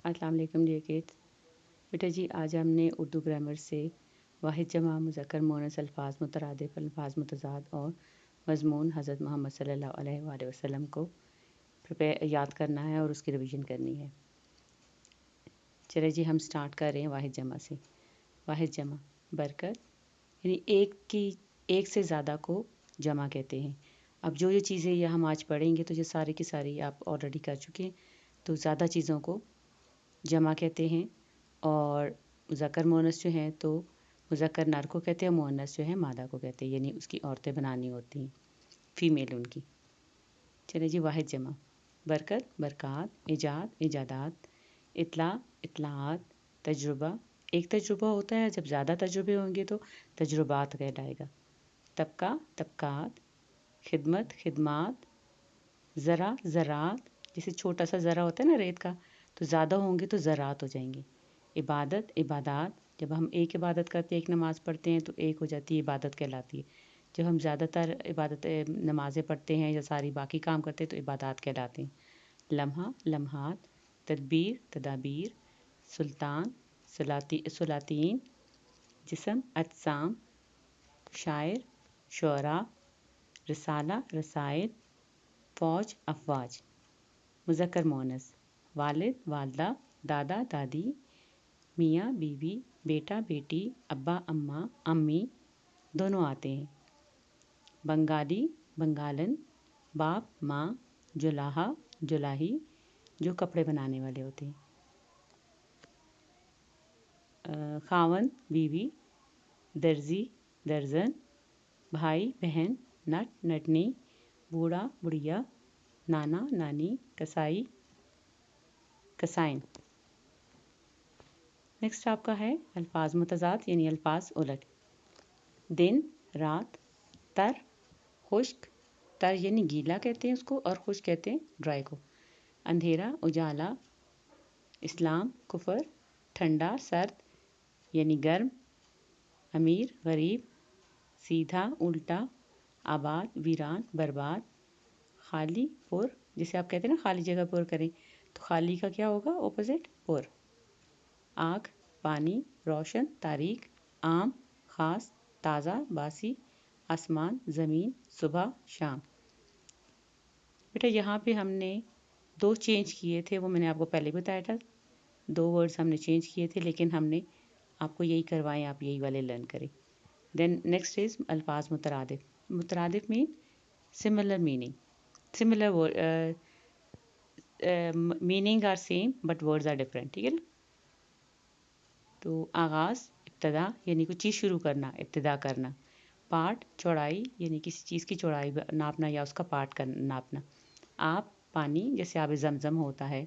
अस्सलाम वालेकुम dear kids. बेटा जी आज हमने उर्दू ग्रामर से वाहिद जमा मुज़क्कर मुअन्नस अल्फाज मुतरादिफ अल्फाज मुतज़ाद और मज़मून हज़रत मोहम्मद सल्लल्लाहु अलैहि वसल्लम को याद करना है और उसकी रिवीजन करनी है। चले जी हम स्टार्ट कर रहे हैं वाहिद जमा से। वाहिद जमा बरकत यानी एक से ज़्यादा को जमा कहते हैं। अब जो चीज़ें ये हम आज पढ़ेंगे तो ये सारी की सारी आप ऑलरेडी कर चुके हैं। तो ज़्यादा चीज़ों को जमा कहते हैं और मुज़क्कर मुअन्नस जो हैं तो मुज़क्कर नर को कहते हैं, मुअन्नस जो है मादा को कहते हैं, यानी उसकी औरतें बनानी होती हैं, फ़ीमेल उनकी। चलिए जी वाहिद जमा बरकत बरक़ात, इजाद इजादात, इत्ला इत्लाआत, तजुर्बा एक तजुर्बा होता है, जब ज़्यादा तजुर्बे होंगे तो तजुर्बात कहलाएगा। तबका तबकात, खिदमत खिदमात, ज़रा ज़रात, जैसे छोटा सा ज़रा होता है ना रेत का, तो ज़्यादा होंगे तो ज़रात हो जाएंगे। इबादत इबादात, जब हम एक इबादत करते हैं, एक नमाज़ पढ़ते हैं तो एक हो जाती है, इबादत कहलाती है। जब हम ज़्यादातर नमाज़ें पढ़ते हैं या सारी बाकी काम करते हैं तो इबादात कहलाते हैं। लम्हा लम्हात, तदबीर तदाबीर, सुल्तान सुलातीन, जिस्म अजसाम, शायर शुअरा, रिसाला रसाइल, फ़ौज अफ़वाज। मुज़क्कर मुअन्नस वालिद वालदा, दादा दादी, मियाँ बीवी, बेटा बेटी, अब्बा अम्मा अम्मी दोनों आते हैं। बंगाली बंगालन, बाप माँ, जुलाहा जुलाही जो कपड़े बनाने वाले होते हैं। खावन बीवी, दर्जी दर्जन, भाई बहन, नट नटनी, बूढ़ा बुढ़िया, नाना नानी, कसाई कसाइन। नेक्स्ट आपका है अल्फाज मुतज़ाद यानी अल्फाज उलट। दिन रात, तर खुश्क, तर यानी गीला कहते हैं उसको और खुश्क कहते हैं ड्राई को। अंधेरा उजाला, इस्लाम कुफर, ठंडा सर्द यानी गर्म, अमीर गरीब, सीधा उल्टा, आबाद वीरान बर्बाद, खाली पुर, जिसे आप कहते हैं ना खाली जगह पुर करें, तो खाली का क्या होगा ऑपोजिट पुर। आग पानी, रोशन तारीख, आम खास, ताज़ा बासी, आसमान ज़मीन, सुबह शाम। बेटा यहाँ पे हमने 2 चेंज किए थे, वो मैंने आपको पहले बताया था। 2 वर्ड्स हमने चेंज किए थे, लेकिन हमने आपको यही करवाएं, आप यही वाले लर्न करें। देन नेक्स्ट इज अल्फाज मुतरादिफ। मुतरादिफ mean similar meaning, similar meaning are same but words are different, ठीक है ना। तो आगाज़ इब्तदा यानी कोई चीज़ शुरू करना, इब्तदा करना। पार्ट चौड़ाई यानी किसी चीज़ की चौड़ाई नापना या उसका पार्ट नापना। आप पानी, जैसे आब ज़मज़म होता है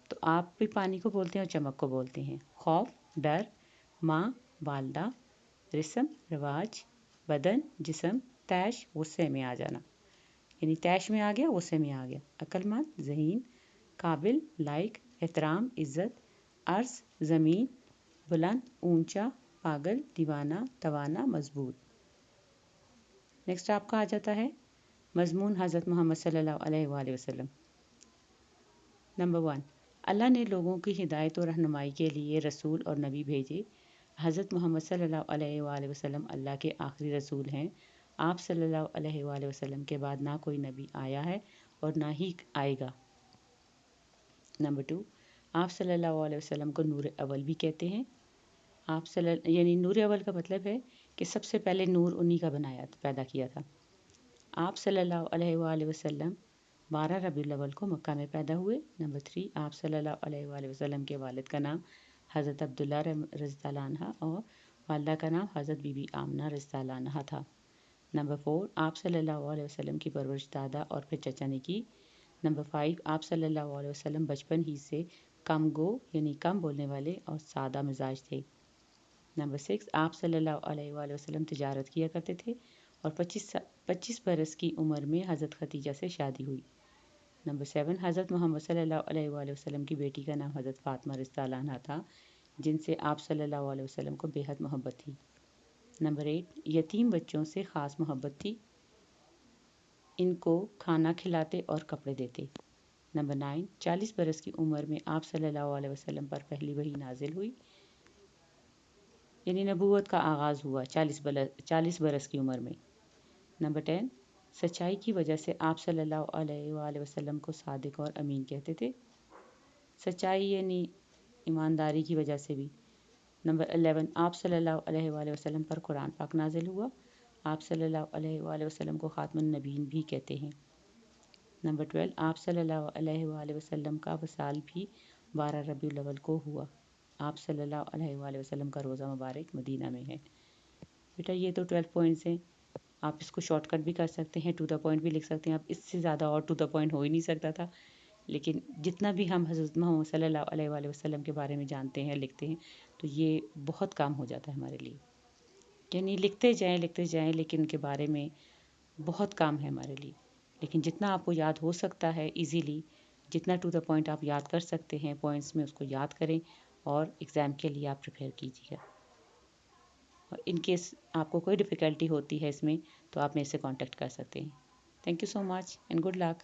तो आप भी पानी को बोलते हैं और चमक को बोलते हैं। खौफ डर, माँ वालदा, रिस्म रिवाज, बदन जिस्म, तैश गुस्से में आ जाना, यानी तैश में आ गया गुस्से में आ गया। अक्लमंद ज़हीन, काबिल लायक, एहतराम इज़्ज़त, अर्ज़ ज़मीन, बुलंद ऊंचा, पागल दीवाना, तवाना मजबूत। नेक्स्ट आपका आ जाता है मज़मून हज़रत मोहम्मद सल्लल्लाहु अलैहि वसल्लम। नंबर 1, अल्लाह ने लोगों की हिदायत और रहनुमाई के लिए रसूल और नबी भेजे। हज़रत मोहम्मद सल्लल्लाहु अलैहि वसल्लम अल्लाह के आखिरी रसूल हैं। आप सल्लल्लाहु अलैहि वसल्लम के बाद ना कोई नबी आया है और ना ही आएगा। नंबर 2, आप सल्लल्लाहु अलैहि वसल्लम को नूर अव्वल भी कहते हैं। यानी नूर अव्वल का मतलब है कि सबसे पहले नूर उन्हीं का पैदा किया था। आप सल्लल्लाहु अलैहि वसल्लम 12 रबीउल अव्वल को मक्का में पैदा हुए। नंबर 3, आप सल्लल्लाहु अलैहि वसल्लम के वालिद का नाम हज़रत अब्दुल्ला रज़ियल्लाहु अन्हा और वालिदा का नाम हज़रत बीबी आमना रज़ियल्लाहु अन्हा था। नंबर 4, आप सल्लल्लाहु अलैहि वसल्लम की परवरिश दादा और फिर चचा ने की। नंबर 5, आप सल्लल्लाहु अलैहि वसल्लम बचपन ही से कम गो यानी कम बोलने वाले और सादा मिजाज थे। नंबर 6, आप सल्लल्लाहु अलैहि वसल्लम तिजारत किया करते थे और 25 बरस की उम्र में हज़रत खदीजा से शादी हुई। नंबर 7, हज़रत मोहम्मद सल्लल्लाहु अलैहि वसल्लम की बेटी का नाम हज़रत फ़ातिमा रज़ियल्लाहु अन्हा था, जिनसे आप सल्लल्लाहु अलैहि वसल्लम को बेहद मोहब्बत थी। नंबर 8, यतीम बच्चों से ख़ास मोहब्बत थी, इनको खाना खिलाते और कपड़े देते। नंबर 9, 40 बरस की उम्र में आप सल्लल्लाहु अलैहि वसल्लम पर पहली वही नाजिल हुई, यानी नबूवत का आगाज़ हुआ 40 बरस की उम्र में। नंबर 10, सच्चाई की वजह से आप सल्लल्लाहु अलैहि वसल्लम को सादिक और अमीन कहते थे, सच्चाई यानी ईमानदारी की वजह से भी। नंबर 11, आप सल्लल्लाहु अलैहि वसल्लम पर कुरान पाक नाजिल हुआ, आप सल्लल्लाहु अलैहि वसल्लम को खातमुन नबीयीन भी कहते हैं। नंबर 12, आप सल्लल्लाहु अलैहि वसल्लम का वसाल भी 12 रबीउल अव्वल को हुआ, आप सल्लल्लाहु अलैहि वसल्लम का रोज़ा मुबारक मदीना में है। बेटा ये तो 12 पॉइंट्स हैं, आप इसको शॉर्टकट भी कर सकते हैं, टू द पॉइंट भी लिख सकते हैं। आप इससे ज़्यादा और टू द पॉइंट हो ही नहीं सकता था, लेकिन जितना भी हम हज़रत मोहम्मद सल्लल्लाहु अलैहि वसल्लम के बारे में जानते हैं, लिखते हैं, तो ये बहुत काम हो जाता है हमारे लिए। यानी लिखते जाएं, लेकिन उनके बारे में बहुत काम है हमारे लिए। लेकिन जितना आपको याद हो सकता है इजीली, जितना टू द पॉइंट आप याद कर सकते हैं पॉइंट्स में, उसको याद करें और एग्ज़ाम के लिए आप प्रिपेयर कीजिएगा। और इन केस आपको कोई डिफ़िकल्टी होती है इसमें, तो आप मेरे से कांटेक्ट कर सकते हैं। Thank you so much and good luck.